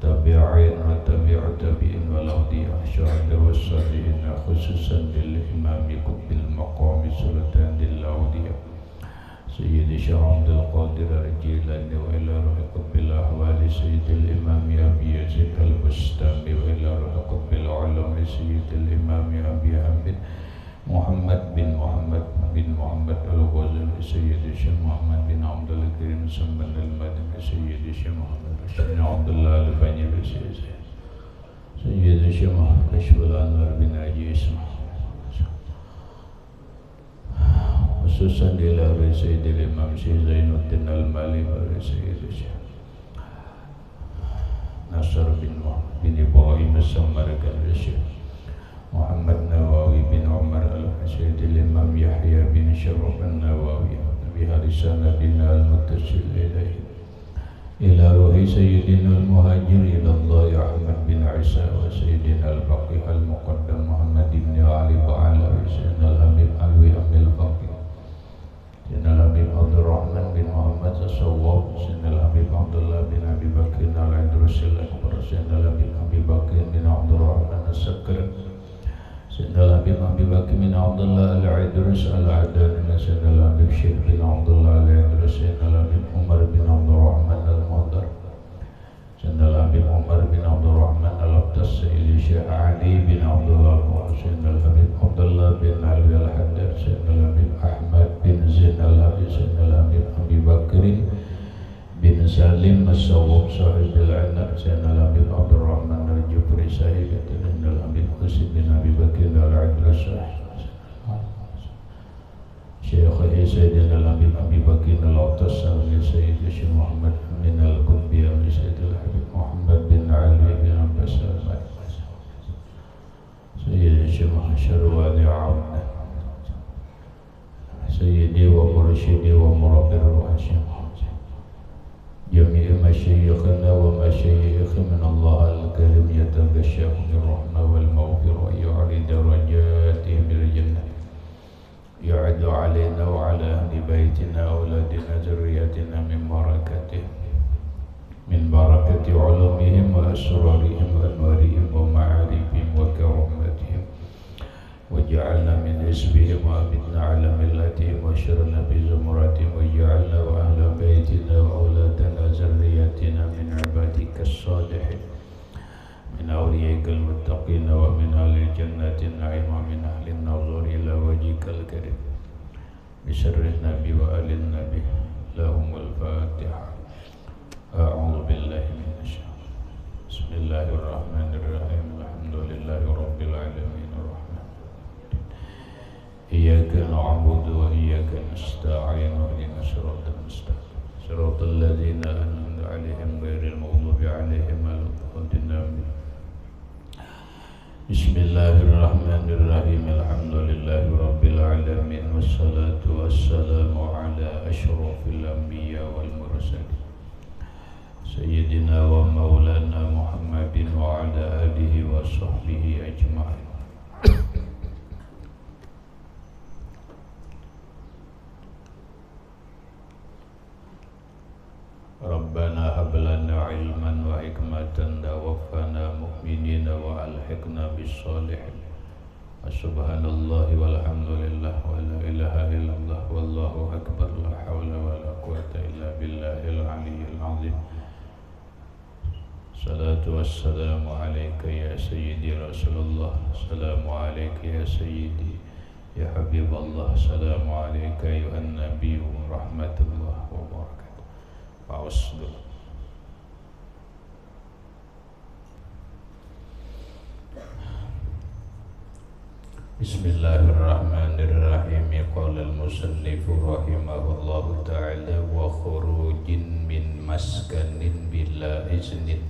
والتابعين وتابع تابعين والأولياء الشهداء والصالحين خصوصا للإمام قطب المقام سلطان الأولياء سيد الشيخ عبد القادر الجيلاني وإلى روح قطب الأحوال سيد الإمام أبي يزيد البستامي وإلى روح قطب العلم سيد الإمام أبي حامد محمد بن محمد الغزالي سيد الشيخ محمد بن عبد الكريم سمن المدني سيد الشيخ محمد بن عبد الله البني سيد الشيخ محمد كشف الأنوار بن حجي اسمه خصوصا إلى سيد الإمام شيخ زين الدين المالي سيد الشيخ نصر بن إبراهيم السمرقندي الشيخ محمد نواوي بن عمر سيد الإمام يحيى بن شرف النواوي بهرسان بنا المتصل إليه إلى روح سيدنا المهاجر إلى الله أحمد بن عيسى وسيدنا الفقيه المقدم محمد بن علي وعلى سيدنا الحبيب علوي أبي الفقيه سيدنا الحبيب عبد الرحمن بن محمد الصواب سيدنا الحبيب عبد الله بن أبي بكر العدرس الأكبر سيدنا الحبيب أبي بكر بن عبد الرحمن السكر سيدنا الحبيب أبي بكر بن عبد الله العدرس العداني سيدنا الحبيب شيخ بن عبد الله العدرس سيدنا الحبيب عمر بن عبد الرحمن المهدر سيدنا الحبيب عمر بن عبد الرحمن الأبتس سيد الشيخ علي بن عبد الله سيدنا الحبيب عبد الله بن علوي الحداد سيدنا الحبيب أحمد بن زين الحبيب سيدنا الحبيب أبي بكر بن سالم الصواب صاحب العنب سيدنا الحبيب عبد الرحمن الجبري صاحب سيدنا الحبيب حسين بن أبي بكر العدرس شيخه سيدنا الحبيب أبي بكر العطس سيد الشيخ محمد بن القطبي سيد الحبيب محمد بن علي بن عباس سيد الشيخ شروان عمنا سيدي ومرشدي ومربي الروح جميع مشايخنا ومشايخ من الله الكريم يتغشاهم بالرحمة والمغفرة ويعلي درجاتهم بالجنة يعد علينا وعلى أهل بيتنا أولادنا ذريتنا من بركة علومهم وأسرارهم وأنوارهم ومعارفهم وكرامتهم وجعلنا من حزبهم وأمتنا على ملتهم وشرنا بزمرتهم وجعلنا وأهل بيتنا وأولادنا ذريتنا من عبادك الصالحين من أوليائك المتقين ومن أهل الجنة النعيم ومن أهل النظر إلى وجهك الكريم بسر النبي وآل النبي لهم الفاتحة أعوذ بالله من الشيطان بسم الله الرحمن الرحيم الحمد لله رب العالمين الرحمن إياك نعبد وإياك نستعين اهدنا الصراط المستقيم صراط الذين أنعمت عليهم غير المغضوب عليهم ولا الضالين بسم الله الرحمن الرحيم الحمد لله رب العالمين والصلاة والسلام على أشرف الأنبياء والمرسلين سيدنا ومولانا محمد وعلى آله وصحبه أجمعين ربنا هب لنا علما وحكمة توفنا مؤمنين وألحقنا بالصالحين سبحان الله والحمد لله ولا إله إلا الله والله أكبر لا حول ولا قوة إلا بالله العلي العظيم الصلاة والسلام عليك يا سيدي رسول الله السلام عليك يا سيدي يا حبيب الله السلام عليك أيها النبي ورحمة الله وبركاته Paus dulu. Bismillahirrahmanirrahim. Qala al-musannif rahimahullahu ta'ala wa khurujin min maskanin bila iznin.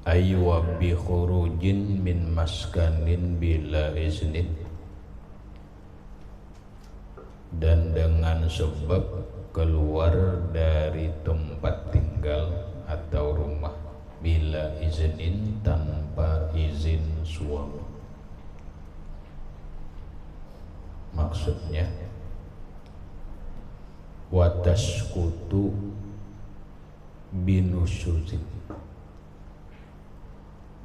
Aywa bi khurujin min maskanin bila iznin. Dan dengan sebab keluar dari tempat tinggal atau rumah bila iznin tanpa izin suami. Maksudnya wa tasqutu binusuzin,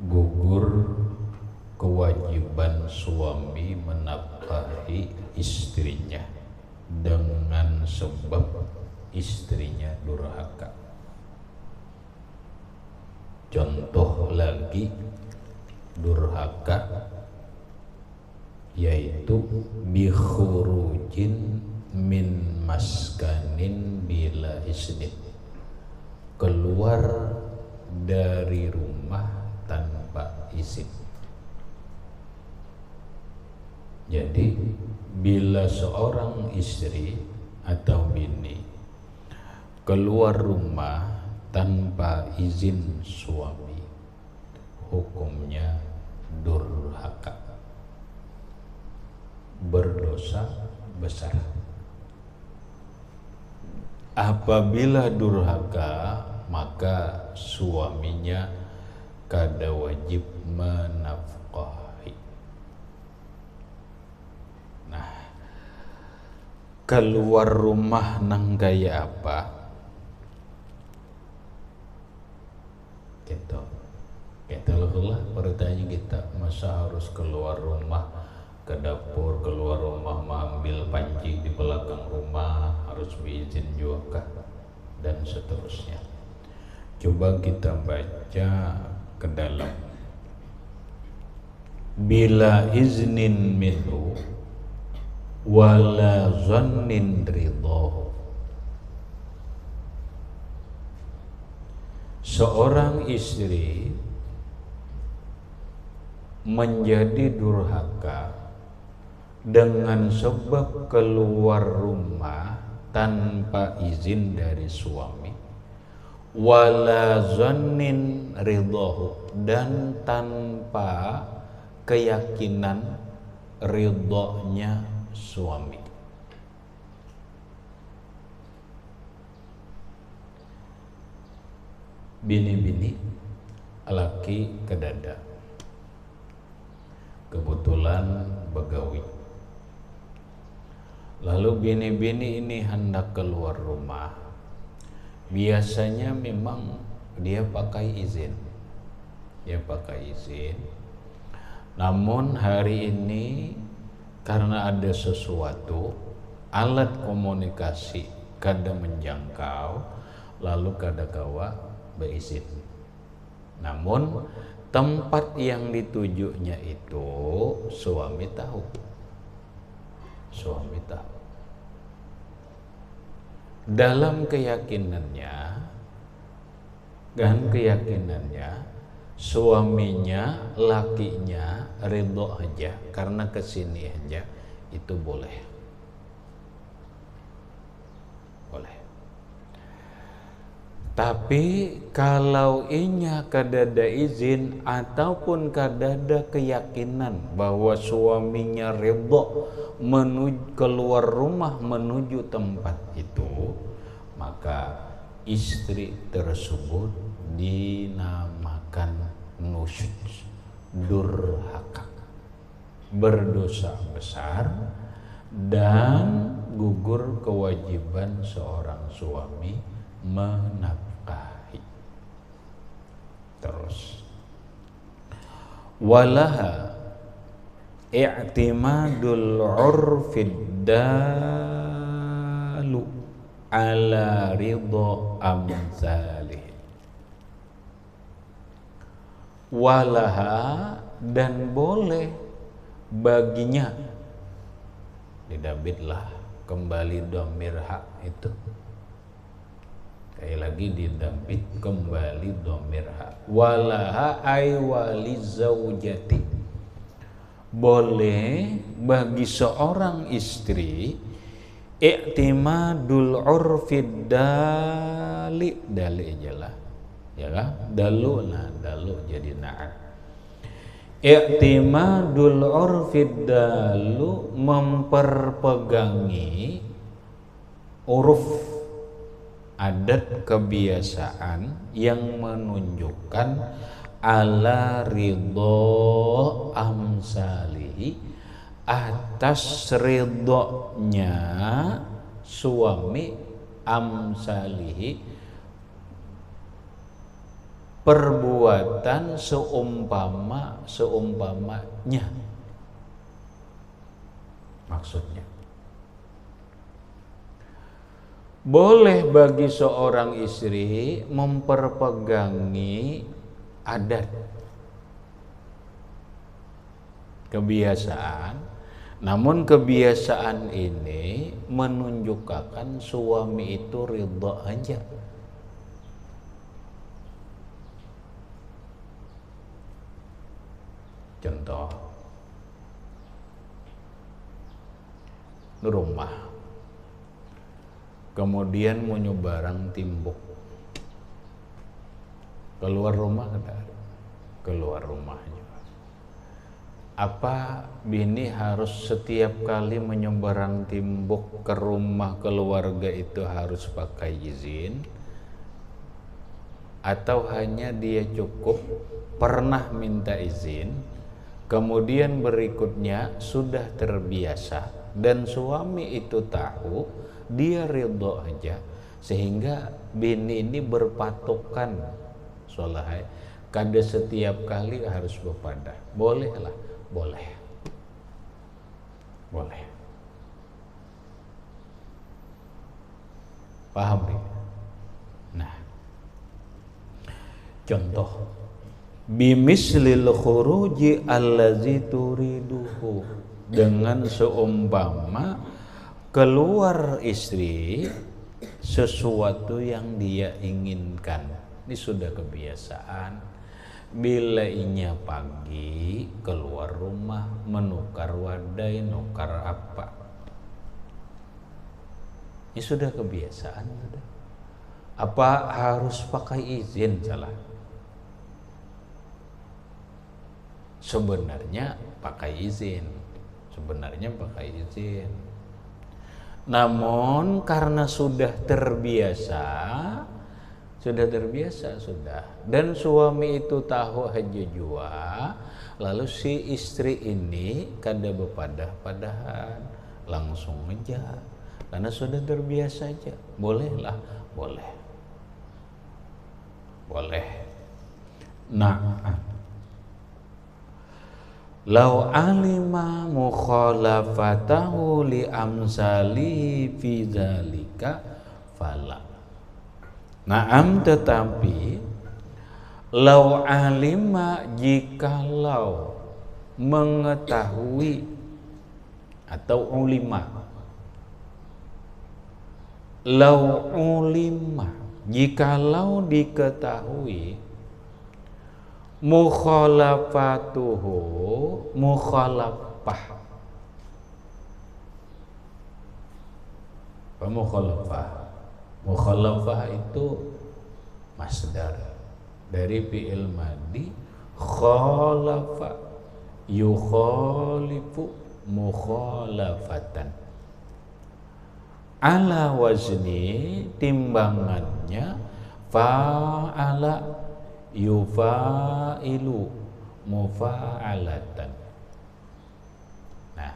gugur kewajiban suami menafkahi istrinya dengan sebab istrinya durhaka. Contoh lagi durhaka yaitu bikhurujin min maskanin bila isnin, keluar dari rumah tanpa izin. Jadi bila seorang istri atau bini keluar rumah tanpa izin suami, hukumnya durhaka, berdosa besar. Apabila durhaka, maka suaminya kada wajib menafkahi. Nah, keluar rumah nang gaya apa? Gitu. Kita lah pertanyaan kita, masa harus keluar rumah ke dapur, keluar rumah mengambil panci di belakang rumah, harus berizin juga kah? Dan seterusnya. Coba kita baca ke dalam. Bila iznin minhu wala zannin ridhahu, seorang istri menjadi durhaka dengan sebab keluar rumah tanpa izin dari suami, wala zannin ridhahu, dan tanpa keyakinan ridhonya suami. Bini-bini laki kedada, kebetulan begawi. Lalu bini-bini ini hendak keluar rumah. Biasanya memang dia pakai izin. Namun hari ini karena ada sesuatu, alat komunikasi kada menjangkau, lalu kada kawa berizin. Namun tempat yang ditujunya itu suami tahu. Dalam keyakinannya suaminya, lakinya ridho aja, karena kesini aja itu boleh. Tapi kalau inya kadada izin ataupun kadada keyakinan bahwa suaminya ridho menuju keluar rumah menuju tempat itu, maka istri tersebut dinamakan nusyuz, durhaka, berdosa besar, dan gugur kewajiban seorang suami menafkahi. Terus walaha i'timadul urfid dalu ala ridha amsalih. Walaha, dan boleh baginya, didabitlah kembali dhamir hak itu. Sekali lagi didabit kembali dhamir hak. Walaha ay walizaujati, boleh bagi seorang istri i'timadul urfid dali aja lah, ya kan? Dalu jadi na'at. I'timadul urfid dalu, memperpegangi uruf, adat kebiasaan yang menunjukkan ala ridho amsalihi, atas ridhonya suami amsalihi, perbuatan seumpamanya. Maksudnya boleh bagi seorang istri memperpegangi adat, kebiasaan, namun kebiasaan ini menunjukkan suami itu ridha aja. Contoh, rumah, kemudian mau barang timbuk, keluar rumah keluar rumahnya. Apa bini harus setiap kali menyeberang timbuk ke rumah keluarga itu harus pakai izin? Atau hanya dia cukup pernah minta izin, kemudian berikutnya sudah terbiasa dan suami itu tahu, dia ridho aja, sehingga bini ini berpatokan soleh, kada setiap kali harus berpadah. Bolehlah, boleh. Paham nih? Nah, contoh, bimislil khuruji allazi turiduhu, dengan seumpama keluar istri sesuatu yang dia inginkan. Ini sudah kebiasaan. Bila inya pagi keluar rumah menukar wadai, nukar apa, ini sudah kebiasaan. Apa harus pakai izin? Salah. Sebenarnya pakai izin. Namun karena sudah terbiasa, dan suami itu tahu aja jua, lalu si istri ini kada bepadah-padahan, langsung aja, karena sudah terbiasa aja. Bolehlah, boleh. Nah, lau alima mukhalafatahu li amsali fi dzalika fala. Naam, tetapi lau alima, jikalau mengetahui, atau ulima, lau ulima, jikalau diketahui, mukhalafatuhu, mukhalafah. Apa mukhalafah? Mukhalafah itu masdar dari fi'il madhi khalafa, yukhalifu mukhalafatan. Ala wazni, timbangannya fa'ala yufailu mufa'alatan. Nah,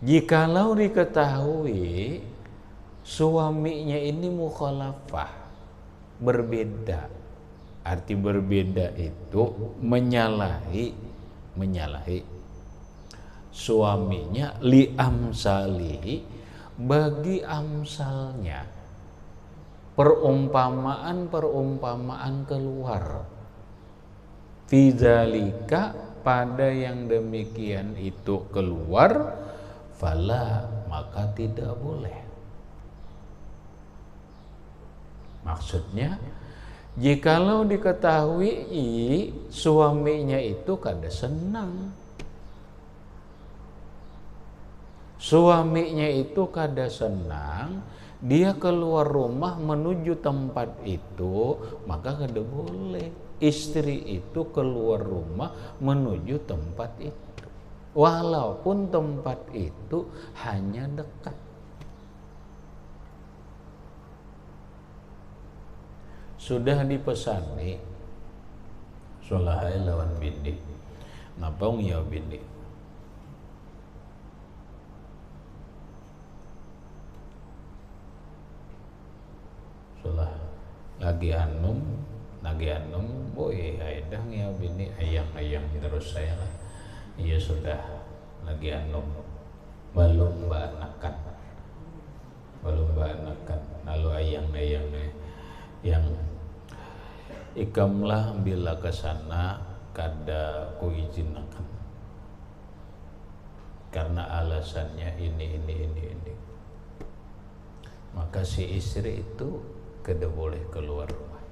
jikalau diketahui suaminya ini mukhalafah, berbeda, arti berbeda itu menyalahi suaminya, li amsalihi, bagi amsalnya, perumpamaan keluar, fi dzalika, pada yang demikian itu keluar, fala, maka tidak boleh. Maksudnya, jikalau diketahui suaminya itu kada senang, dia keluar rumah menuju tempat itu, maka kada boleh istri itu keluar rumah menuju tempat itu, walaupun tempat itu hanya dekat. Sudah dipesani solahai lawan bini, napong ya bini, lagi anum, boy aidang ya bini ayang terus saya lah. Iya sudah lagi anum, belum anakan, lalu ayang yang ikamlah bila kesana kada ku izinakan karena alasannya ini. Maka si istri itu kada boleh keluar rumah.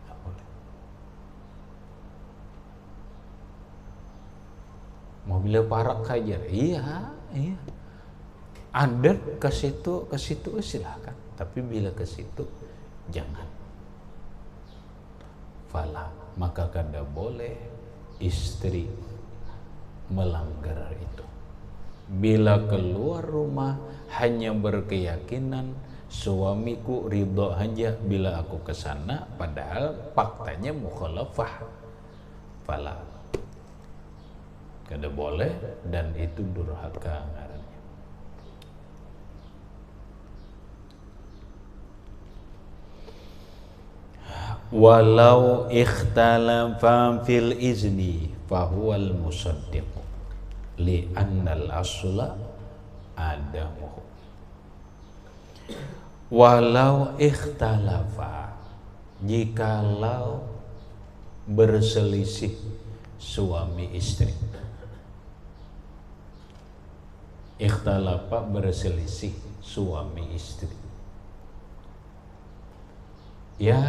Tak boleh. Mau bila parak kajar, iya. Ada ke situ silahkan. Tapi bila ke situ jangan. Fala, maka kada boleh istri melanggar itu. Bila keluar rumah hanya berkeyakinan suamiku ridho aja bila aku kesana, padahal faktanya mukhalafah. Fala, kada boleh, dan itu durhaka ngarannya. Walau ikhtalafa fil izni fahuwal musaddiq li annal asla adamuhu. Walau ikhtalafa, jikalau berselisih suami istri. Ikhtalafa berselisih suami istri. Ya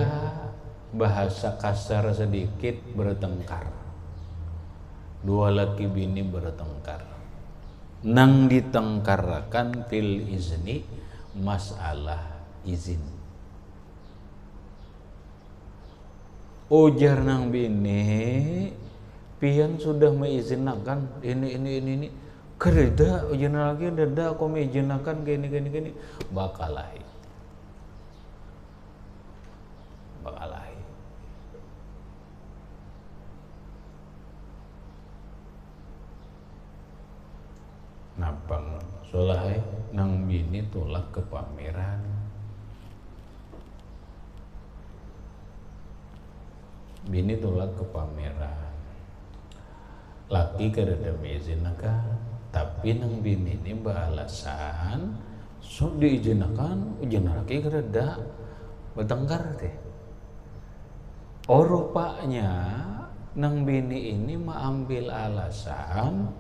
bahasa kasar sedikit, bertengkar. Dua laki bini bertengkar. Nang ditengkarakan fil izni, masalah izin. Ujar nang bini, pian sudah mengizinkan ini. Kereda ujar lagi, dada aku mengizinkan gini. Bakalahi. Napang solahai nang bini tolak ke pameran. Bini tolak ke pameran. Laki kereda mengizinkan, tapi nang bini ini beralasan so diizinkan, ujian laki kereda bertengkar teh. Rupanya nang bini ini mengambil alasan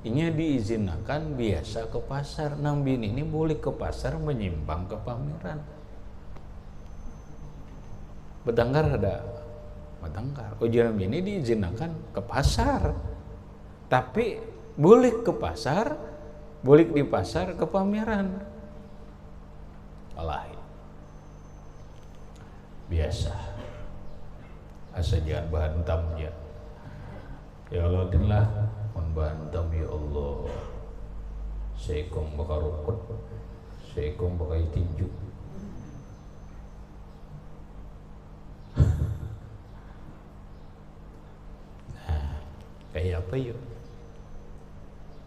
ini diizinkan biasa ke pasar. Nang bini ini boleh ke pasar menyimpang ke pameran. Bertengkar ada? Bertengkar. Ujian bini diizinkan ke pasar, tapi boleh ke pasar, boleh di pasar ke pameran. Alahi. Biasa. Asa jangan bahantam ya. Ya Allah dinlah membantam ya Allah. Seikong bakal rukut, seikong bakal tinju. Nah, kayak apa yuk?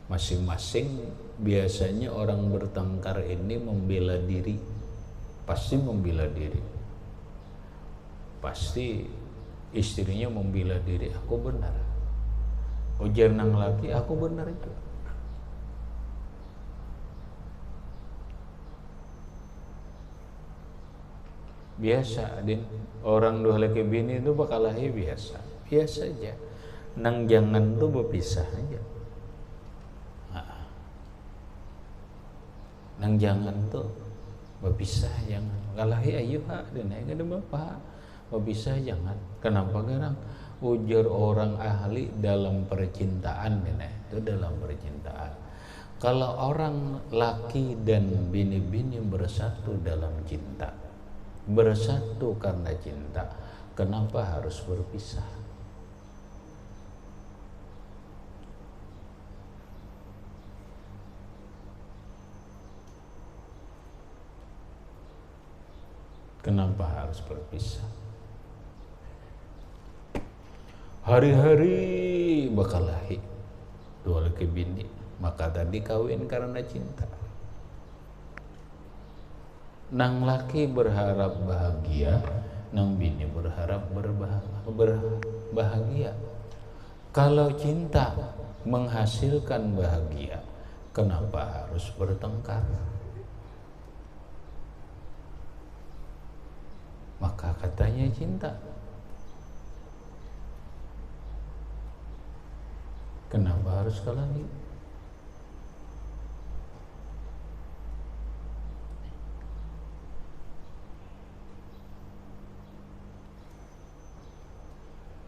Masing-masing biasanya orang bertengkar ini membela diri. Pasti membela diri. Pasti istrinya membela diri, aku benar. Ujar nang laki, aku benar itu. Biasa, din. Orang dua laki bini itu bakal lahir biasa aja. Nang jangan tuh berpisah aja. Nang jangan tuh berpisah, jangan. Kalahi ayo ha, din ay kada bapak. Berpisah jangan. Kenapa garang? Ujar orang ahli dalam percintaan, itu dalam percintaan. Kalau orang laki dan bini-bini bersatu dalam cinta, bersatu karena cinta, kenapa harus berpisah? Kenapa harus berpisah? Hari-hari bakal lahir dua laki bini, maka tadi kawin karena cinta. Nang laki berharap bahagia, nang bini berharap berbahagia. Kalau cinta menghasilkan bahagia, kenapa harus bertengkar? Maka katanya cinta. Kenapa harus kelahi?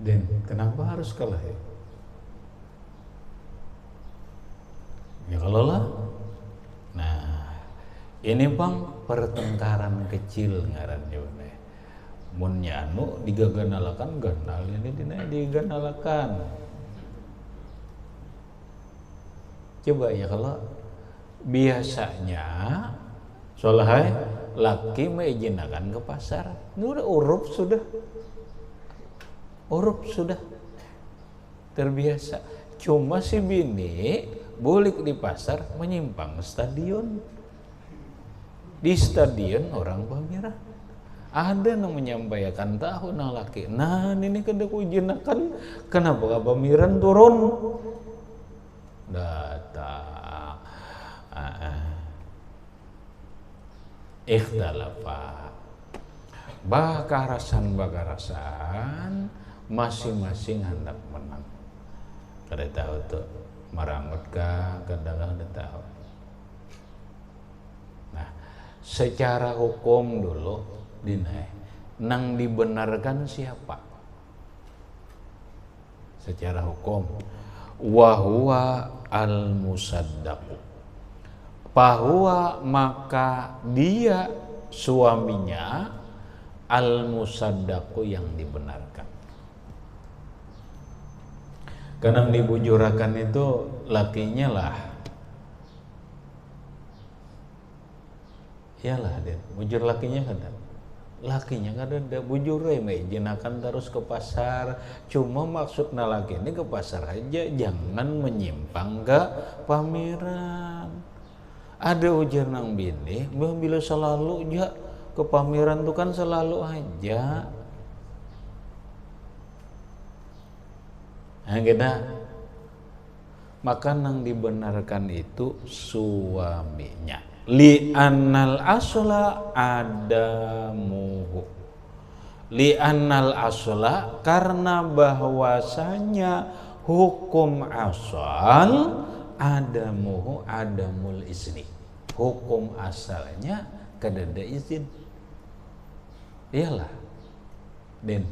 Dan kenapa harus kelahi? Ya kalau lah. Nah, ini bang pertengkaran kecil ngarannya. Mun anu digaganalakan ganal ini diganalakan. Coba ya kalau biasanya solahai laki mengizinakan ke pasar, udah urup sudah terbiasa. Cuma si bini bulik di pasar menyimpang stadion. Di stadion orang pameran ada yang menyampaikan tahu nang laki. Nah ini kada kujinakan, kenapa pameran turun? Data ikhtalafa bakarasan masing-masing hendak menang. Kada tahu tuh merangut kah, kada tahu. Nah, secara hukum dulu dinai nang dibenarkan siapa? Secara hukum wahwa al-musaddaqu, bahwa maka dia suaminya al-musaddaqu yang dibenarkan. Karena dibujurakan itu lakinya lah. Iyalah dia, bujur lakinya kan. Lakinya kan ada bujur jinakan terus ke pasar. Cuma maksudnya laki ini ke pasar aja, jangan menyimpang ke pameran. Ada ujar nang bini, bila selalu ya ke pameran tuh kan selalu aja. Nah kita maka nang dibenarkan itu suaminya. Li annal asla adamuhu, li annal asla karena bahwasanya hukum asal adamuhu adamul izni, hukum asalnya kadada izin. Iyalah den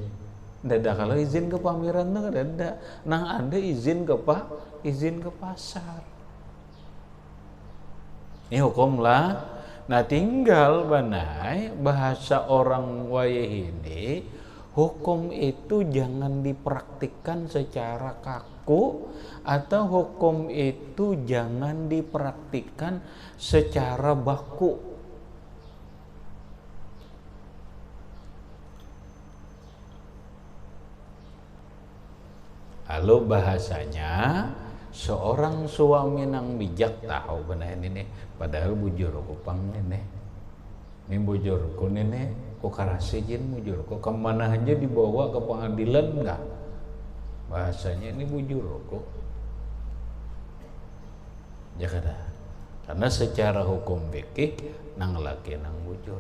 dada kalau izin ke pameran tuh kadada, nah ada izin ke pasar. Ini hukum lah. Nah tinggal banai bahasa orang wayah ini, hukum itu jangan dipraktikkan secara kaku, atau hukum itu jangan dipraktikkan secara baku. Lalu bahasanya seorang suami nang bijak tahu benar ini, padahal bujur kupang ini bujurku ini ku karasijin bujurku kemana aja dibawa ke pengadilan enggak, bahasanya ini bujurku ya kada. Karena secara hukum fikih nang laki nang bujur,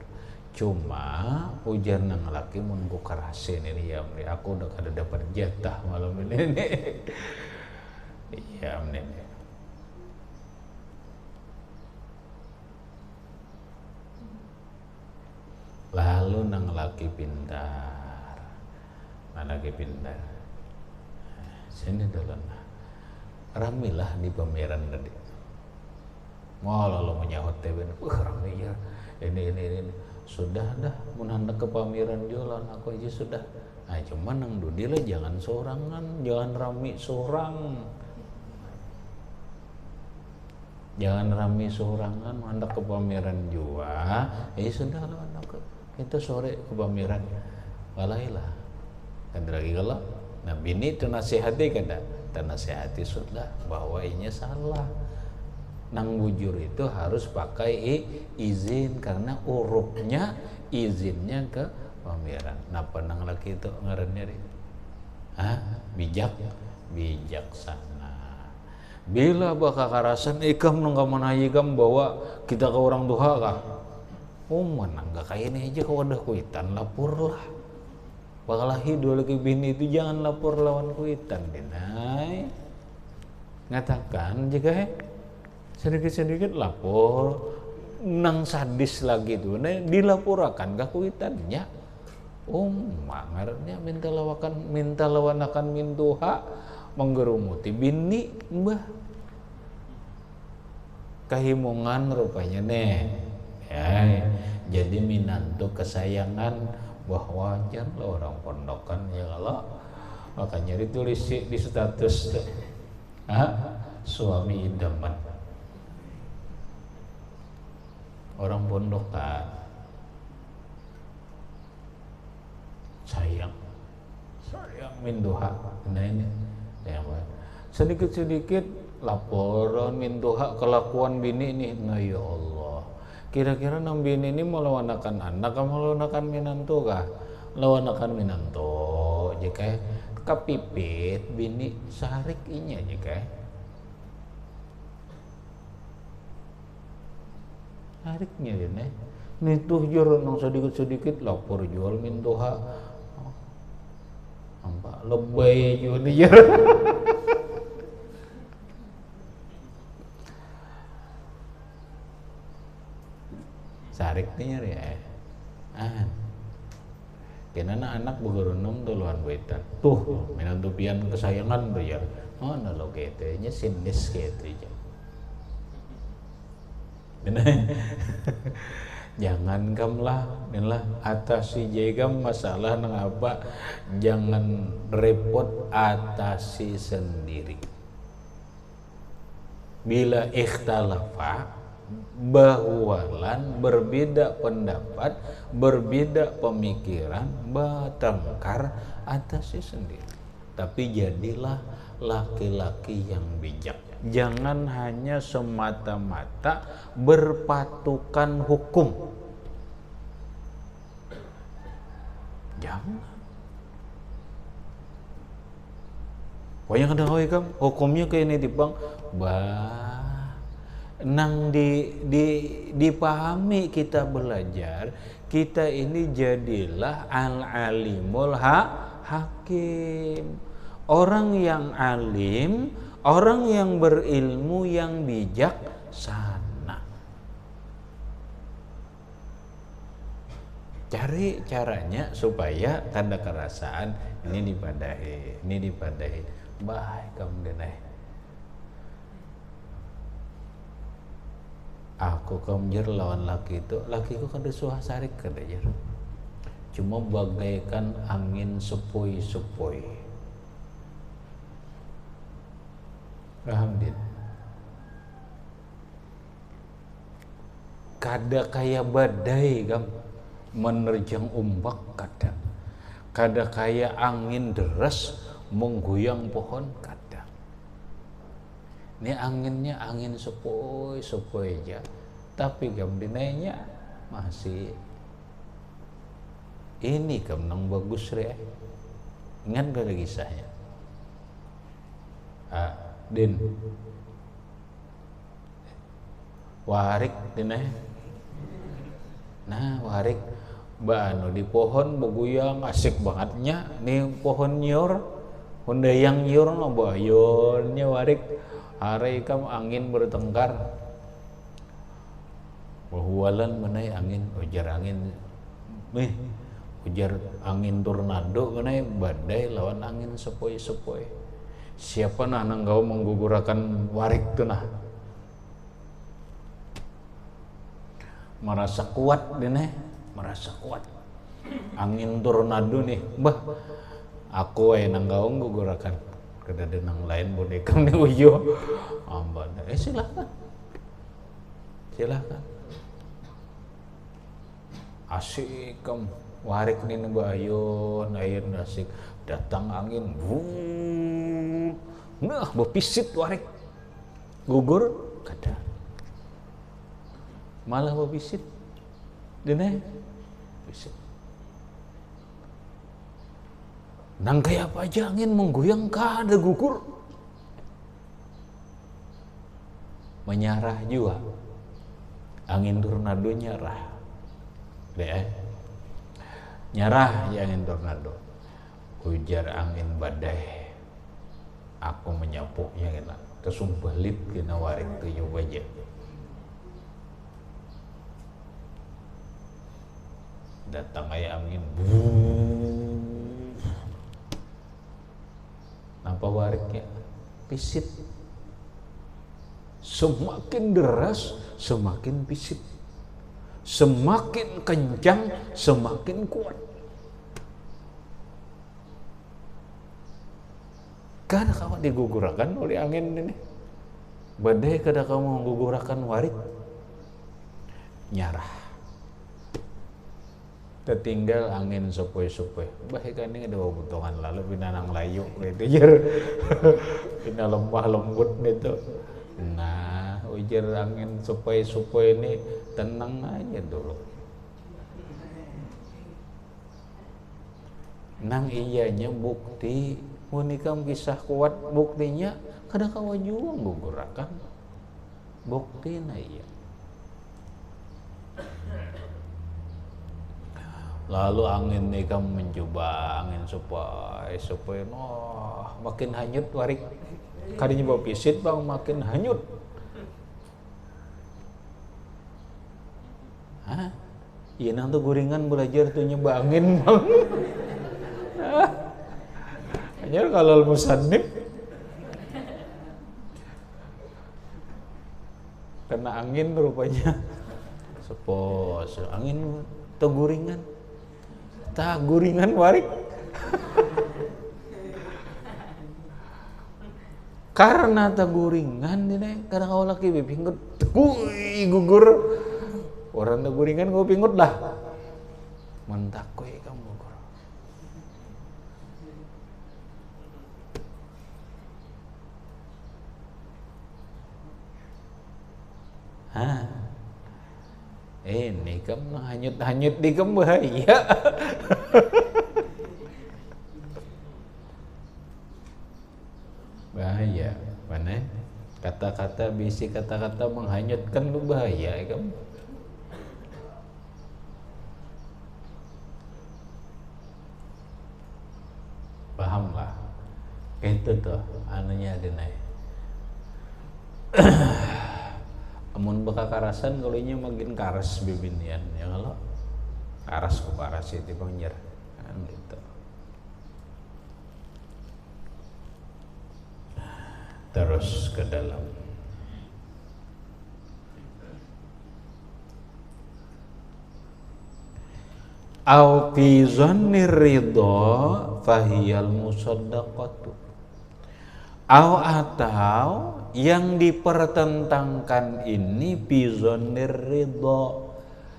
cuma ujar nang laki mun ku karasin ini ya aku udah kada dapat jatah malam ini iya menene. Lalu nang laki pintar, mana laki pintar? Sini dulu nah, ramilah di pameran tadi. Mau lalu menyahut teben, rame ya. Ini sudah dah, menanda ke pameran jualan aku aja sudah. Nah cuma nang dudi lah jangan sorangan, jangan rame sorang. Jangan rame sorangan, hendak ke pameran jua. Sudah lah hendak kita sore ke pameran. Walailah. Kan lagi kalau nah bini itu nasihati kada, dan nasihati sudah bahwa ini salah. Nang bujur itu harus pakai izin karena urupnya izinnya ke pameran. Napa nang laki itu ngarannya di? Bijaksana. Bila bakal karasan ikam nunggu menayikam bawa kita ke orang duha kah? Mana nggak kayak ini aja kau udah kuitan lapor lah. Bakal hidup lagi bini itu jangan lapor lawan kuitan dinai. Ngatakan jika sedikit-sedikit lapor nang sadis lagi tuh, dilaporkan ke kuitannya. Mangarnya minta lawanakan mintuha menggerumuti bini mbah kahimungan rupanya jadi minantu kesayangan bahwa wajar lah orang pondokan ya kalau makanya ditulis di status suami idaman orang pondokan sayang mintuha ini sedikit-sedikit laporan mintuha kelakuan bini ini. Nah ya Allah, kira-kira nang bini ini melawanakan anak atau melawanakan minantu kah? Lawanakan minantu jika kapipit bini sarik inya jika sariknya ini tuh jor nang sedikit-sedikit lapor jual mintuha nampak lebay juga dia. Sarik nih ya. Kenana anak begeronom duluan wetan. Tuh, minantu pian kesayangan tuh ya. Mana lo ketenya sinis ketenya. Jangan kamlah inilah atasi jegam masalah nang apa jangan repot atasi sendiri. Bila ikhtalafa bahwalan berbeda pendapat, berbeda pemikiran, bertengkar atasi sendiri. Tapi jadilah laki-laki yang bijak. Jangan hanya semata-mata berpatukan hukum. Jangan. Wah yang ada kam hukumnya kayak ini tipang nang dipahami kita belajar kita ini jadilah al-alimul hakim. Orang yang alim, orang yang berilmu, yang bijaksana. Cari caranya supaya tanda kerasaan ini dipadahi. Baik kamu denai. Aku kamjer lawan lakiku kan disuah sarik kedajar. Cuma bagaikan angin sepoi-sepoi. Alhamdulillah. Kada kaya badai kam menerjang ombak kada kaya angin deras menggoyang pohon kada. Ini anginnya angin sepoi-sepoi aja, tapi kam dinainya masih ini kam nang bagus re. Ingat gak ada kisahnya? Din warik dinai. Nah warik banu di pohon beguyang asik bangetnya nih pohon nyor hundayang nyor no bayonnya warik hari kam angin bertengkar bahwalan menai angin ujar angin ujar angin tornado menai badai lawan angin sepoi-sepoi. Siapa nang kau menggugurakan warik tuh nah merasa kuat merasa kuat angin tornado nih aku nang kau menggugurakan kada ada nang lain boneka nih uyo silakan asik kam warik nih bayon air asik datang angin bepisit warik gugur kada malah babisit dene bisit. Nang kayak apa aja angin menggoyang kada gugur. Menyarah juga. Angin tornado nyarah. Nyarah ya angin tornado. Ujar angin badai. Aku menyapuknya kena. Kesumpelit kena waring tuyul aja. Datang ayah angin. Nampak wariknya pisit. Semakin deras, semakin pisit. Semakin kencang, semakin kuat. Kada kamu digugurakan oleh angin ini. Badai kada kamu menggugurakan warik. Nyarah. Tertinggal angin sepoi-sepoi. Baik kan ini ada butongan lalu binanang layu gitu jar. Bina lembah lembut gitu. Nah, ujar angin sepoi-sepoi ini tenang aja dulu. Nang iyanya bukti unikam kisah kuat buktinya kadang kawa juga gugurakan bukti na iya. Lalu angin nikam mencoba angin supaya makin hanyut warik kadinya bawa pisit bang makin hanyut. Hah? Iya nang tuh guringan belajar tuh nyoba angin bang. Hanya kalau musannif kena angin rupanya sepos angin teguringan tak guringan warik karena tak guringan ini kadang kau laki bipingut gugur orang tak guringan kau pingut lah mentakoi kamu gugur. Ini kamu hanyut di kamu bahaya. Bahaya, mana? Kata-kata bisi kata-kata menghanyutkan lu bahaya kamu. Paham lah? Itu tuh anunya denai. Amun baka karasan kalau makin karas bibinian ya kalau karas ke paras itu pengnyer kan gitu. Terus ke dalam au fi zanni ridha fahiyal musaddaqatu au atau yang dipertentangkan ini bizonir ridho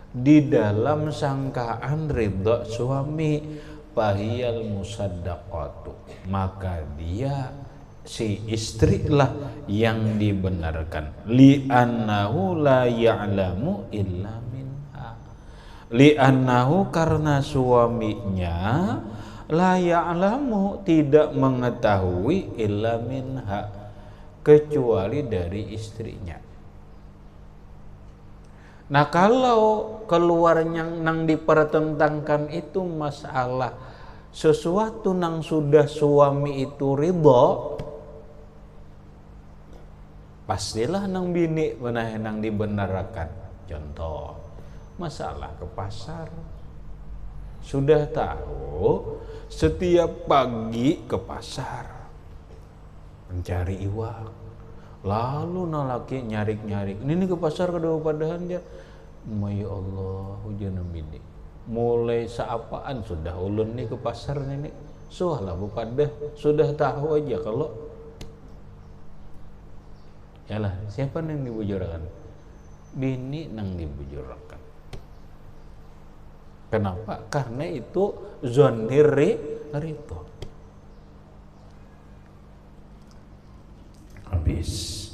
di dalam sangkaan ridho suami fahiyal musaddaqatu maka dia si istri lah yang dibenarkan li annahu la ya'lamu illa minha li annahu karena suaminya la ya'lamu tidak mengetahui illa minha kecuali dari istrinya. Nah kalau keluarnya nang dipertentangkan itu masalah sesuatu nang sudah suami itu ridho, pastilah nang bini benar nang dibenarkan. Contoh masalah ke pasar, sudah tahu setiap pagi ke pasar mencari iwak, lalu nalaki nyarik ini ke pasar kedua padahan dia, ya Allah hujan bini mulai seapaan sudah ulun nih ke pasar nih soalah bupadah sudah tahu aja kalau yalah siapa yang dibujurkan bini nang dibujurkan. Kenapa? Karena itu zonir rito. Habis.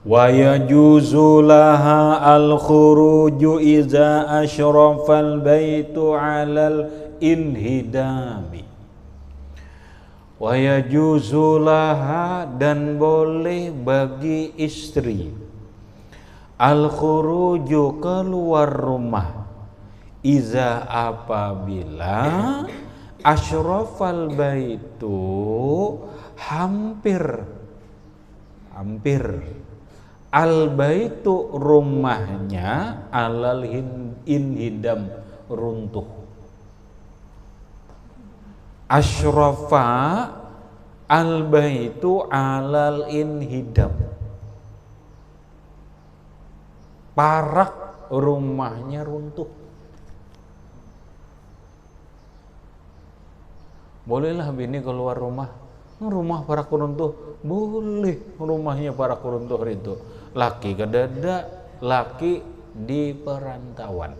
Wa yajuzu laha al-khuruju iza asyrafal baitu 'alal inhidami. Wa yajuzu laha, dan boleh bagi istri, al-khuruju, keluar rumah, iza, apabila asyrafal baitu, hampir al baitu, rumahnya, alal inhidam, runtuh. Asyrafa al baitu alal inhidam, parak rumahnya runtuh. Bolehlah bini keluar rumah parak runtuh, boleh rumahnya parak runtuh itu. Laki kedada, laki di perantauan,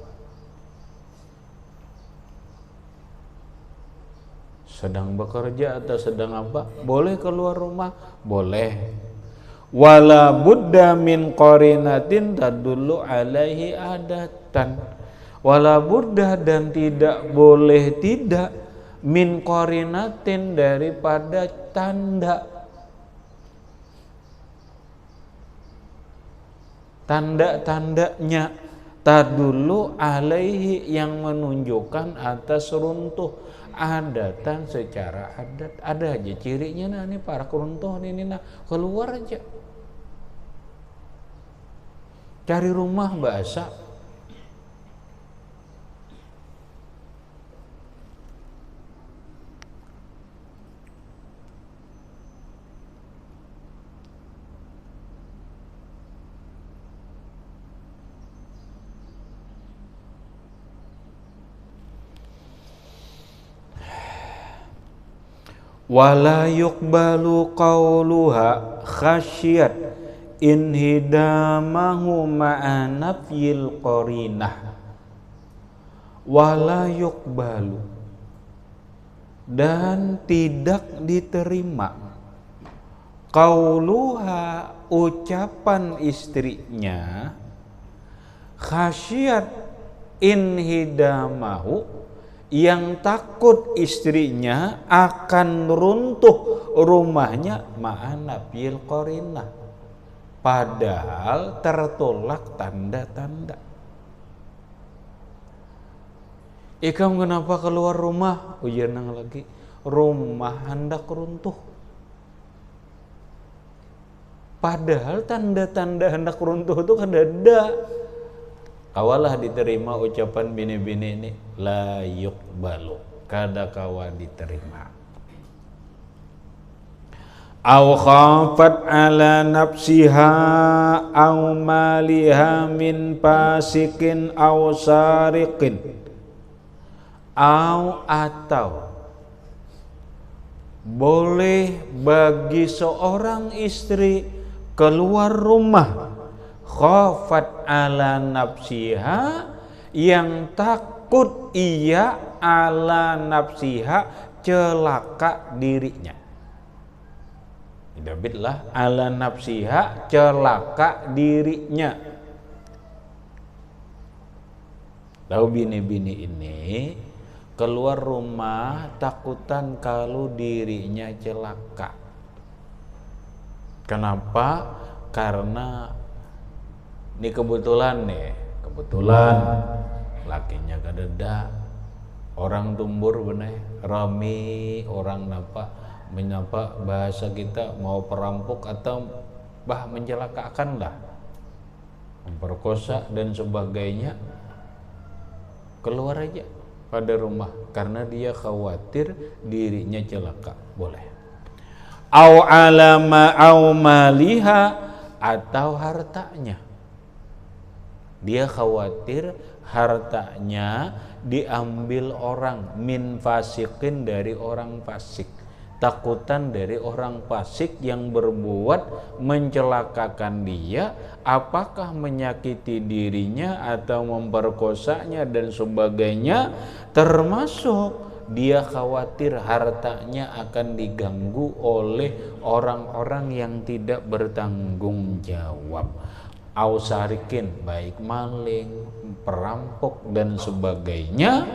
sedang bekerja atau sedang apa, boleh keluar rumah, boleh. Wala budda min qarinatin tadullu alaihi adatan. Wala budda, dan tidak boleh tidak, min qarinatin, daripada tanda-tandanya, tadullu alaihi, yang menunjukkan atas runtuh, adatan, secara adat. Ada aja cirinya, nah ini para runtuh ini, nah keluar aja, cari rumah bahasa. Wala yuqbalu qawluha khasyat inhidamahu ma'a nafyil qarinah. Wala yuqbalu, dan tidak diterima, qawluha, ucapan istrinya, khasyat inhidamahu, yang takut istrinya akan runtuh rumahnya, ma'ana bil qarinah, padahal tertolak tanda-tanda. Ikam kenapa keluar rumah? Ujanang lagi, rumah hendak runtuh, padahal tanda-tanda hendak runtuh itu kan ada. Kawalah diterima ucapan bini-bini ini, la yuqbalu, kada kawa diterima. Au khafat ala nafsiha au maliha min fasikin au sariqin, atau boleh bagi seorang istri keluar rumah, khafat ala nafsiha, yang takut ia ala nafsiha, celaka dirinya. Dabitlah ala nafsiha, celaka dirinya. Tahu bini-bini ini keluar rumah takutan kalau dirinya celaka. Kenapa? Karena ini kebetulan lakinya kadeda, orang tumbur bener rami, orang menyapa bahasa kita mau perampok atau mencelakakan lah, memperkosa dan sebagainya, keluar aja pada rumah karena dia khawatir dirinya celaka, boleh. Au alama au maliha, atau hartanya, dia khawatir hartanya diambil orang, min fasikin, dari orang fasik, takutan dari orang fasik yang berbuat mencelakakan dia, apakah menyakiti dirinya atau memperkosanya dan sebagainya, termasuk dia khawatir hartanya akan diganggu oleh orang-orang yang tidak bertanggung jawab. Ausarikin, baik maling, perampok dan sebagainya,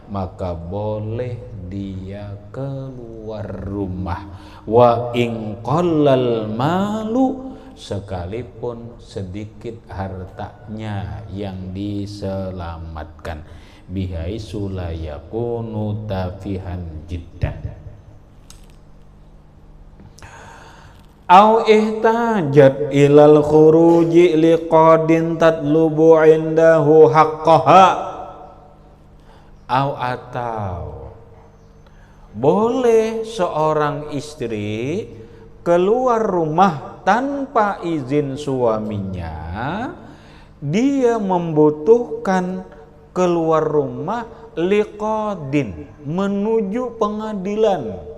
maka boleh dia keluar rumah. Wa in qallal malu, sekalipun sedikit hartanya yang diselamatkan. Bihaisu la yakunu tafihan jiddan. Au ihtajat ilal khuruji liqadin tatlubu indahu haqqaha. Au atau boleh seorang istri keluar rumah tanpa izin suaminya, dia membutuhkan keluar rumah liqadin, menuju pengadilan.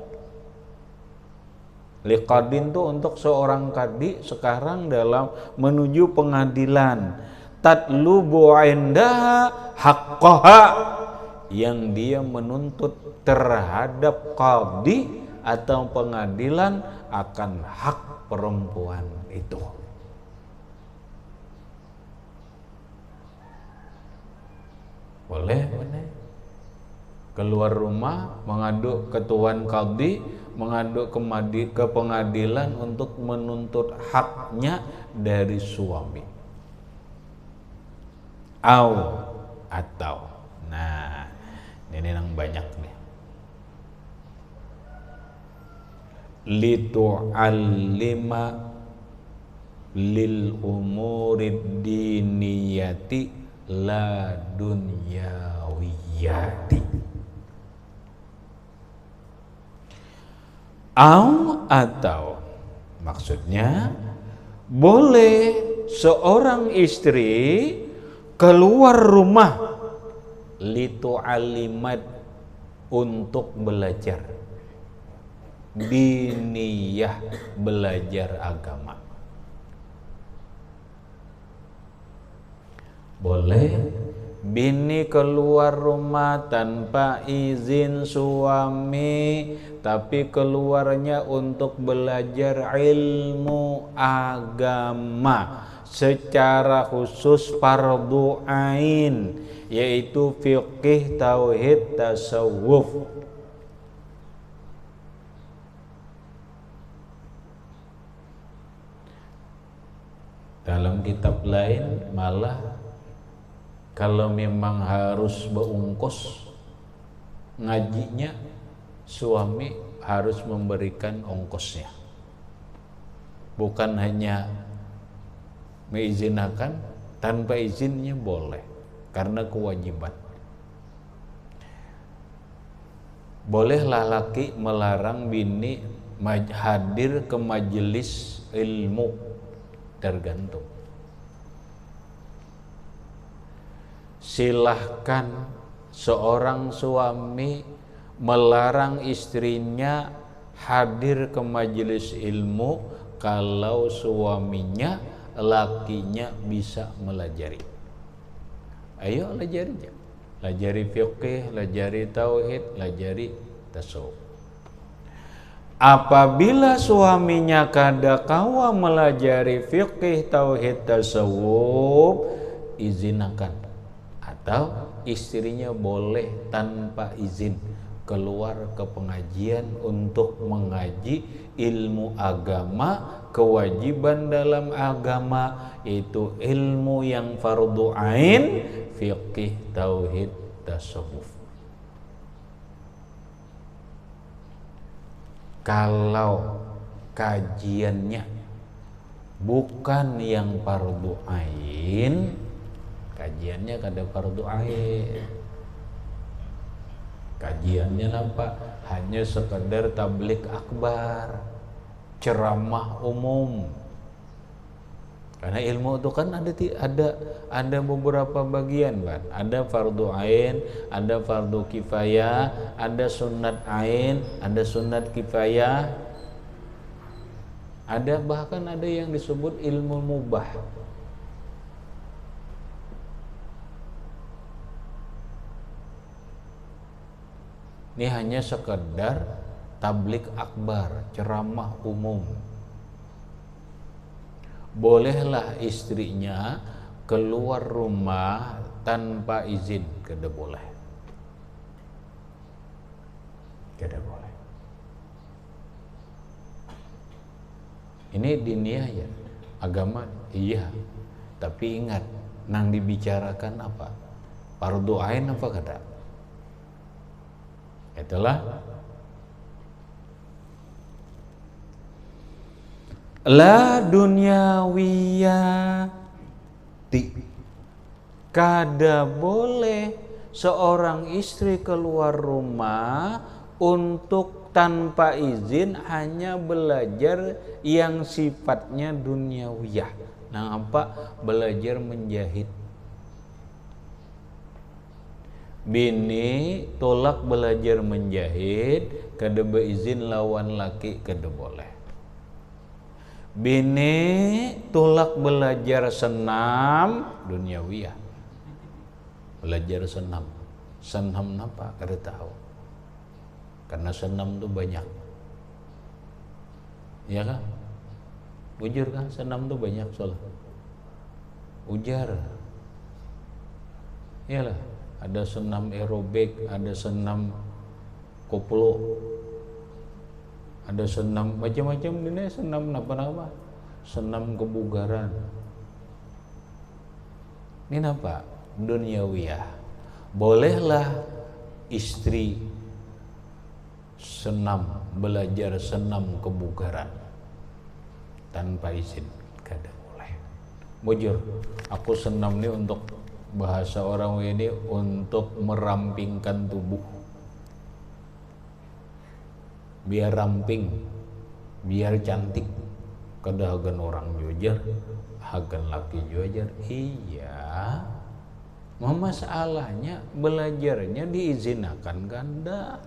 Liqadin itu untuk seorang kadi sekarang dalam menuju pengadilan. Tatlubu indaha haqqaha, yang dia menuntut terhadap qadi atau pengadilan akan hak perempuan itu. Boleh keluar rumah mengadu ke tuan qadi, mengadu ke pengadilan untuk menuntut haknya dari suami. Atau nah ini yang banyak nih, litu'allima lil umurid diniyati la dunyawiyati. Atau maksudnya boleh seorang istri keluar rumah litu'allimat, untuk belajar, diniyah, belajar agama. Boleh bini keluar rumah tanpa izin suami, tapi keluarnya untuk belajar ilmu agama, secara khusus fardu ain, yaitu fiqih, tauhid, tasawuf. Dalam kitab lain malah kalau memang harus beungkos ngajinya, suami harus memberikan ongkosnya. Bukan hanya mengizinkan, tanpa izinnya boleh, karena kewajiban. Bolehlah laki melarang bini hadir ke majelis ilmu, tergantung. Silahkan seorang suami melarang istrinya hadir ke majelis ilmu kalau suaminya, lakinya bisa melajari. Ayo lajari, lajari fiqih, lajari tauhid, lajari tasawuf. Apabila suaminya kada kawa melajari fiqih, tauhid, tasawuf, izinkan. Atau istrinya boleh tanpa izin keluar ke pengajian untuk mengaji ilmu agama, kewajiban dalam agama, yaitu ilmu yang fardu ain, fiqih, tauhid, tasawuf. Kalau kajiannya bukan yang fardu ain, kajiannya kada fardu ain. Kajiannya apa? Hanya sekedar tablik akbar, ceramah umum. Karena ilmu itu kan ada beberapa bagian, kan. Ada fardu ain, ada fardu kifayah, ada sunat ain, ada sunat kifayah. Bahkan ada yang disebut ilmu mubah. Ini hanya sekedar tablik akbar, ceramah umum. Bolehlah istrinya keluar rumah tanpa izin, kada boleh. Kada boleh. Ini diniyah ya, agama iya. Tapi ingat, nang dibicarakan apa? Fardu ain apa kada? Itulah la dunyawiyati, kada boleh seorang istri keluar rumah untuk tanpa izin hanya belajar yang sifatnya duniawiyah. Nah, apa? Belajar menjahit. Bini tolak belajar menjahit, kada beizin lawan laki, kada boleh. Bini tolak belajar senam duniawiyah, belajar senam. Senam apa? Kada tahu. Karena senam tuh banyak, ya kan? Bujur kan? Senam tuh banyak soal. Ujar, iyalah. Ada senam aerobik, ada senam koplo, ada senam macam-macam ini, senam apa-apa, senam kebugaran. Ini apa? Duniawiyah. Bolehlah istri senam, belajar senam kebugaran tanpa izin, kada boleh. Bujur, aku senam ini untuk bahasa orang ini untuk merampingkan tubuh, biar ramping, biar cantik. Kada hagan orang jujar, hagan laki jujar. Iya, masalahnya belajarnya diizinakan kanda.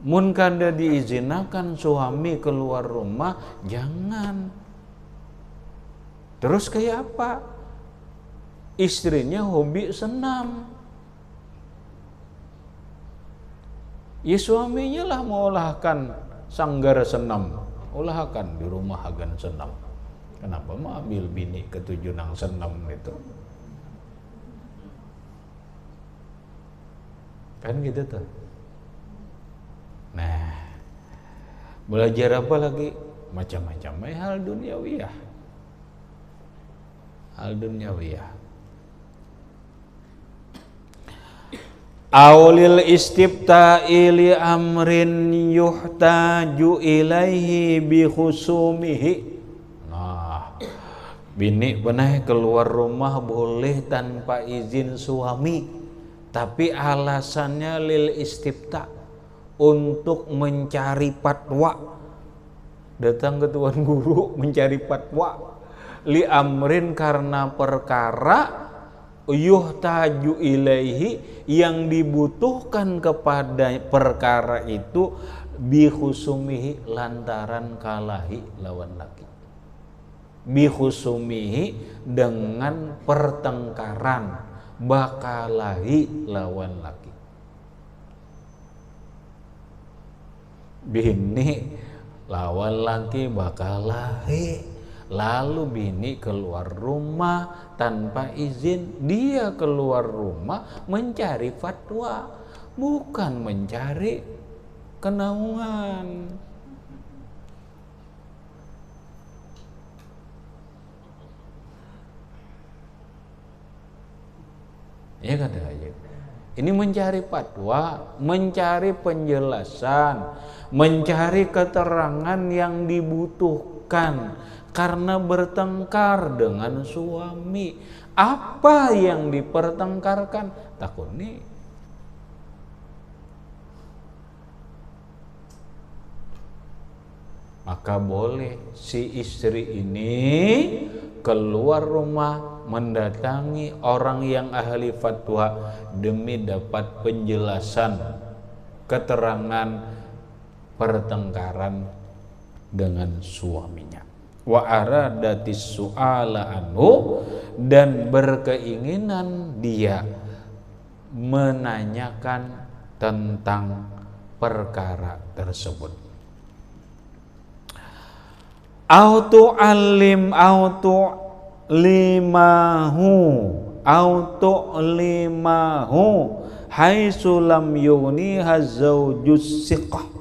Mun kada diizinakan suami keluar rumah, jangan. Terus kayak apa? Istrinya hobi senam, ya suaminya lah mengolahkan sanggar senam, olahkan di rumah agan senam. Kenapa mau ambil bini ketujuh nang senam itu? Kan gitu tuh. Nah, belajar apa lagi? Macam-macam hal duniawiyah. Hal duniawiyah. Aulil istifta'i li amrin yuhtaju ilaihi bi khusumihi. Nah, bini benar keluar rumah boleh tanpa izin suami, tapi alasannya lil istifta, untuk mencari fatwa. Datang ke tuan guru mencari fatwa. Li amrin, karena perkara yuhtaju ilaihi, yang dibutuhkan kepada perkara itu bi khusumihi, lantaran kalahi lawan laki. Bi khusumihi, dengan pertengkaran, bakalahi lawan laki. Bini lawan laki bakalahi, lalu bini keluar rumah tanpa izin. Dia keluar rumah mencari fatwa, bukan mencari kenaungan. Ya kata aja. Ini mencari fatwa, mencari penjelasan, mencari keterangan yang dibutuhkan karena bertengkar dengan suami. Apa yang dipertengkarkan? Takut nih. Maka boleh si istri ini keluar rumah mendatangi orang yang ahli fatwa demi dapat penjelasan, keterangan pertengkaran dengan suaminya. Wa aradatis su'ala anhu, dan berkeinginan dia menanyakan tentang perkara tersebut. Autu alim limahu haitsu lam yuni hazaujus siqah.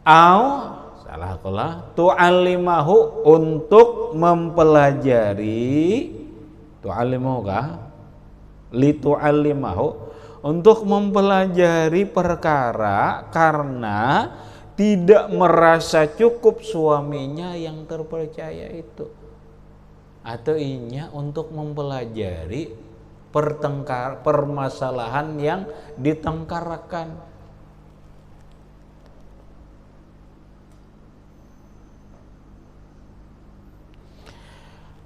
Salah kala tu'allimahu, untuk mempelajari, tu'allimahu kah? Li tu'allimahu, untuk mempelajari perkara karena tidak merasa cukup suaminya yang terpercaya itu, atau inya untuk mempelajari permasalahan yang ditengkarakan.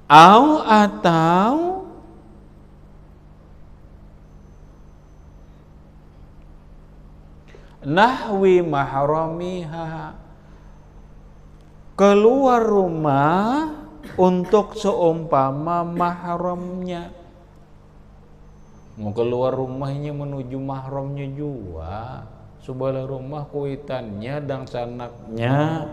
Atau nahwi mahramiha, keluar rumah untuk seumpama mahramnya. Mau keluar rumahnya menuju mahramnya juga, sebelah rumah kuitannya dan sanaknya.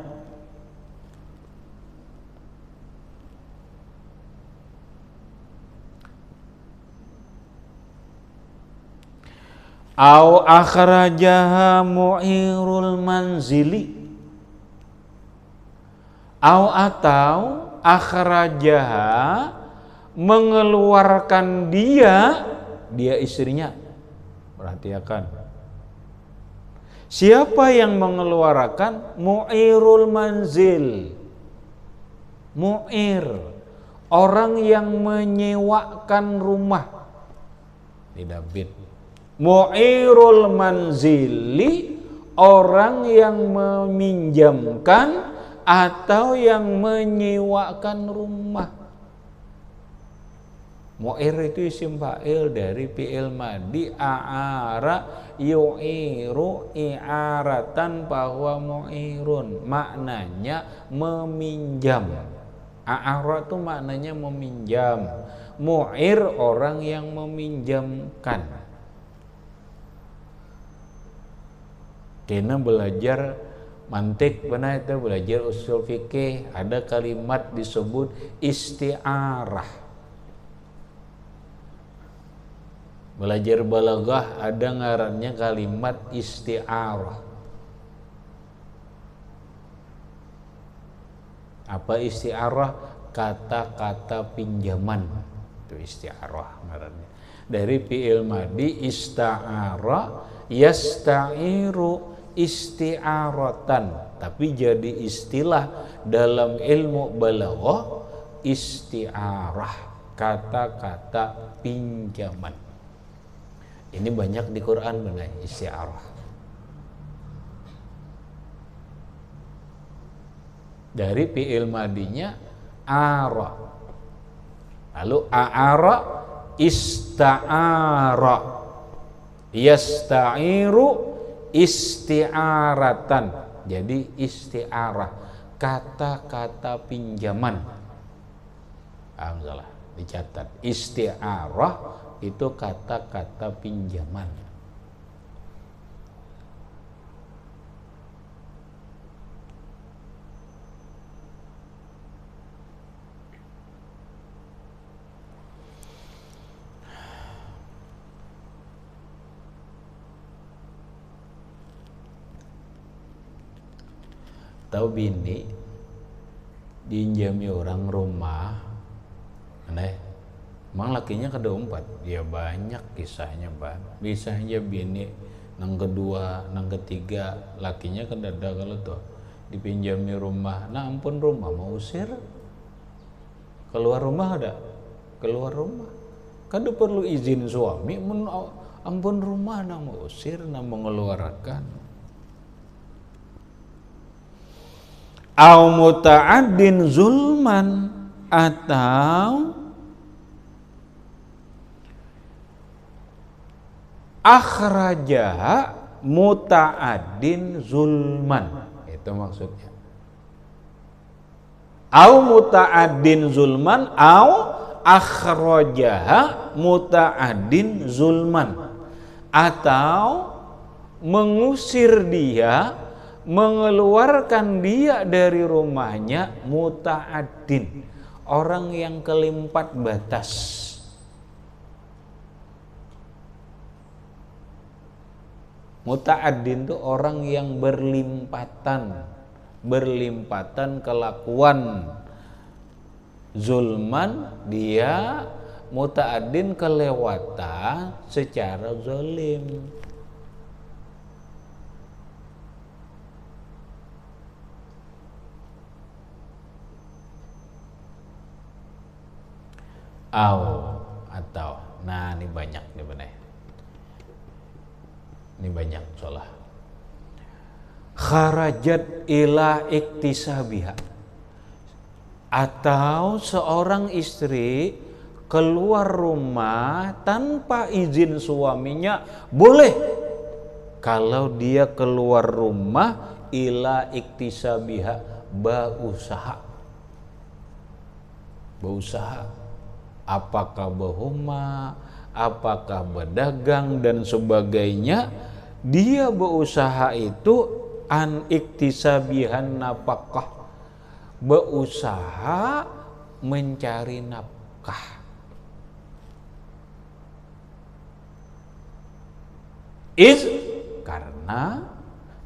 Au akhrajaha mu'irul manzili, atau akhrajaha, mengeluarkan dia istrinya. Perhatikan, siapa yang mengeluarkan? Mu'irul manzil. Mu'ir, orang yang menyewakan rumah. Tidak bid. Mu'irul manzili, orang yang meminjamkan atau yang menyewakan rumah. Mu'ir itu isim fa'il dari fi'il madhi a'ara yu'iru i'aratan bahwa mu'irun, maknanya meminjam. A'ara itu maknanya meminjam. Mu'ir orang yang meminjamkan. Kena belajar mantik, benar itu belajar usul fikih, ada kalimat disebut isti'arah. Belajar balaghah ada ngarannya kalimat isti'arah. Apa isti'arah? Kata-kata pinjaman. Itu isti'arah ngarannya. Dari fi'il madhi ista'ara yasta'iru isti'aratan, tapi jadi istilah dalam ilmu balaghah isti'arah, kata-kata pinjaman. Ini banyak di Quran benar isti'arah. Dari fi'il madinya ara, lalu a'ara ista'ara yasta'iru isti'aratan, jadi isti'arah, kata-kata pinjaman. Salah, dicatat. Isti'arah itu kata-kata pinjaman. Tahu bini diinjami orang rumah, aneh, emang lakinya kedeumpat, ya banyak kisahnya bang. Bisa aja bini nang kedua, nang ketiga, lakinya kedada kalau tuh dipinjami rumah, nah ampun rumah mau usir, keluar rumah ada, keluar rumah, kan perlu izin suami, ampun rumah nang mau usir, nang mengeluarkan. Au muta'addin zulman, atau akhrajaha muta'addin zulman, itu maksudnya. Au muta'addin zulman au akhrajaha muta'addin zulman, atau mengusir dia, mengeluarkan dia dari rumahnya muta'addin, orang yang kelimpat batas. Muta'addin itu orang yang berlimpatan kelakuan. Zulman, dia muta'addin kelewatan secara zalim. Atau, nah ini banyak nih bener. Ini banyak soalnya. Kharajat ila iktisabiha, atau seorang istri keluar rumah tanpa izin suaminya, boleh kalau dia keluar rumah ila iktisabiha, berusaha. Apakah berhuma, apakah berdagang dan sebagainya, dia berusaha itu an iktisabihan nafkah, berusaha mencari nafkah. Karena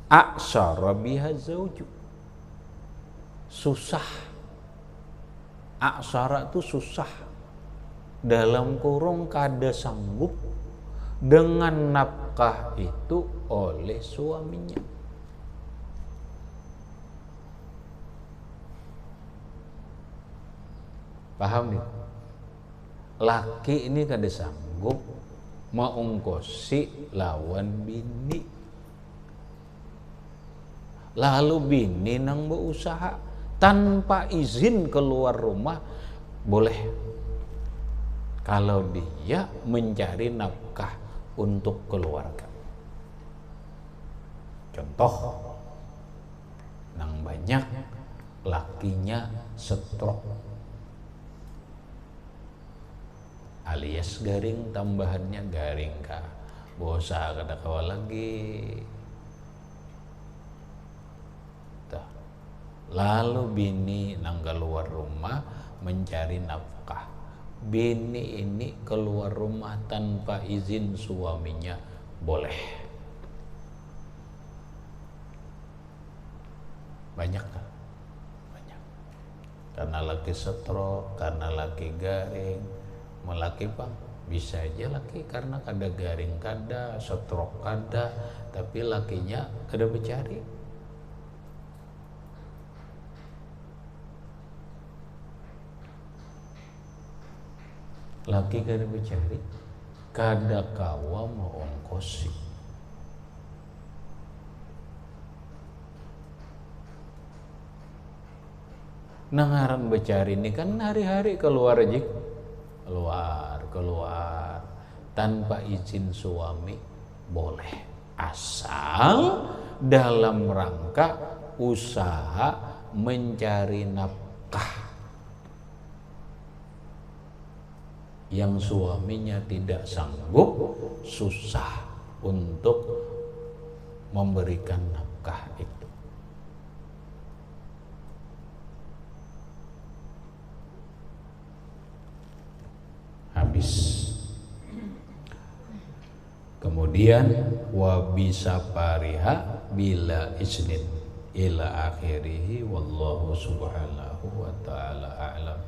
aksara biha zauju, susah. Aksara itu susah, dalam kurung kada sanggup dengan nafkah itu oleh suaminya. Paham nih? Laki ini kada sanggup mengongkosi lawan bini, lalu bini nang berusaha tanpa izin keluar rumah, boleh kalau dia mencari nafkah untuk keluarga. Contoh, nang banyak lakinya stroke alias garing, tambahannya garing kah, bosa kada kawa lagi. Tuh. Lalu bini nang keluar rumah mencari nafkah. Bini ini keluar rumah tanpa izin suaminya, boleh. Banyak kan? Banyak. Karena laki stroke, karena laki garing, melaki bang, bisa aja laki karena kada garing kada, stroke kada, tapi lakinya kada bercari. Laki kada bercari, kada kawa mau ongkosi. Nangaran bercari ini kan hari-hari keluar aja, keluar tanpa izin suami, boleh, asal dalam rangka usaha mencari nafkah yang suaminya tidak sanggup, susah untuk memberikan nafkah itu. Habis. Kemudian wa bisa pariha bila isnin ila akhirih, wallahu subhanahu wa ta'ala a'lam.